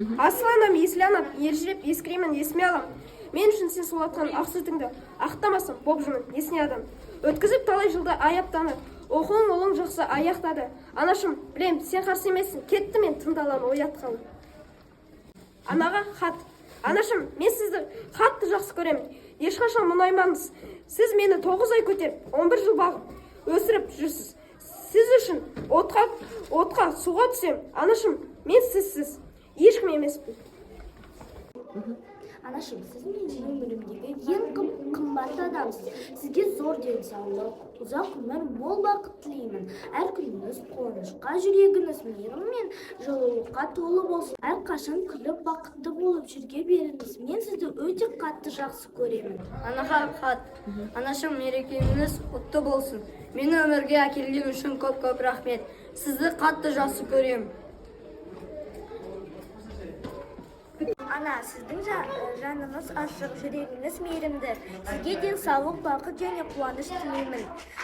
Асыланам, есланам, елжіреп ескіремін, есіме алам. Мен үшін сен сұлатқан ақ сүтіңді ақтамасын боп жүрмін, есіне адам. Өткізіп талай жылда аяптаны, оқуың олың жақсы аяқтады. Анашым, білем, сен қарсы емессің, кетті мен тыңдалан оятқалы. Анаға хат. Анашым, мен сізді қатты жақсы көремін. Ешқашан мұнаймаңыз. Сіз мені 9 ай көтеріп, 11 жыл бағып, өсіріп жүрсіз. Сіз үшін отқа, суға түсем. Анашым, мен сізсіз. Ешкім емеспін. Анашым, сіз менің өмірімдегі ең қымбат адамсыз. Сізге зор денсаулық, ұзақ өмір, мол бақыт тілеймін. Әр күніңіз қуанышқа, жүрегіңіз мейірім мен жылулыққа толы болсын. Әрқашан күліп бақытты болып жүрге беріңіз. Мен сізді өте қатты жақсы көремін. Анаға хат. Анашым, мерекеңіз құтты болсын. Мені өмірге әкелген үшін көп-көп рахмет. Сізді қатты жақсы көремін. Ана, сіздің жаныңыз ашық, жүрегіңіз мейірімді. Сізге денсаулық, бақыт және қуаныш тілеймін.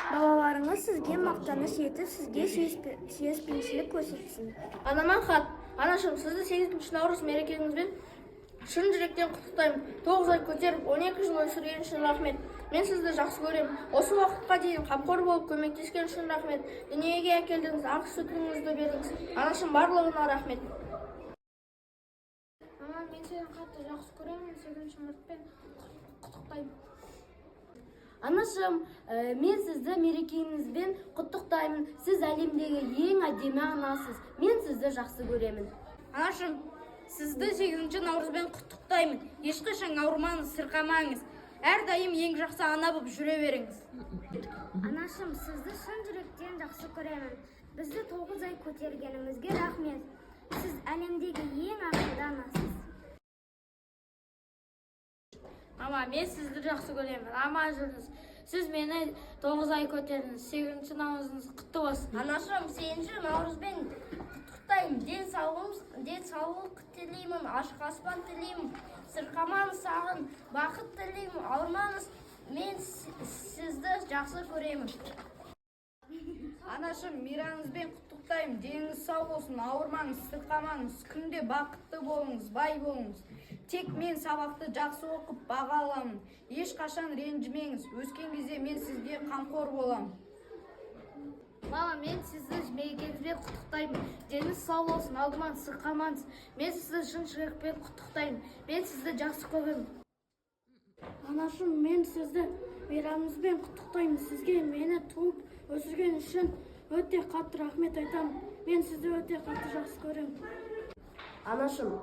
Балаларыңыз сізге мақтаныш етіп, сізге сүйіспеншілік көрсетсін. Анама хат. Анашым, сізді 8 наурыз мерекеңізбен шын жүректен құттықтаймын. 9 ай көтеріп, 12 жыл өсірген үшін рахмет. Мен сізді жақсы көремін. Осы уақытқа дейін қамқор болып көмектескен үшін рахмет. Дүниеге әкелдіңіз, ақ сүтіңізді бердіңіз. Анашым, барлығына рахмет. Мен сені қатты жақсы көремін, 8 мартпен құттықтаймын. Анашым, мен сізді мерекеңізбен құттықтаймын. Сіз әлемдегі ең әдемі анасыз. Мен сізді жақсы көремін. Анашым, сізді 8 наурызбен құттықтаймын. Ешқашан ауырмаңыз, сырқамаңыз. Әрдайым ең жақсы ана болып жүре беріңіз. Анашым, сізді шын жүректен жақсы көремін. Бізді 9 ай көтергеніңізге рахмет. Сіз әлемдегі ең ақылды анасыз. Мама, мен сізді жақсы көремін. Аман жүріңіз. Сіз мені 9 ай көтердіңіз. 8 наурызыңыз құтты болсын. Анашым, 8 наурызбен құттықтаймын. Денсаулық тілеймін, ашық аспан тілеймін. Сырқамаңыз, сағын бақыт тілеймін. Ауырмаңыз, мен сізді жақсы көремін. Анашым, мейрамыңызбен құттықтаймын. Деніңіз сау болсын, ауырмаңыз, сырқамаңыз, күнде бақытты болыңыз, бай болыңыз. Тек мен сабақты жақсы оқып баға аламын. Ешқашан ренжімеңіз. Өскен кезде мен сізге қамқор боламын. Мама, мен сізді мерекеңізбен құттықтаймын. Деніңіз сау болсын, алдыман сырқамаңыз. Мен сізді шын жүрекпен құттықтаймын. Мен сізді жақсы көремін. Анашым, мен сізді мейрамыңызбен құттықтаймын. Сізге мені туып өсірген үшін өте қатты рахмет айтамын. Мен сізді өте қатты жақсы көремін. Анашым,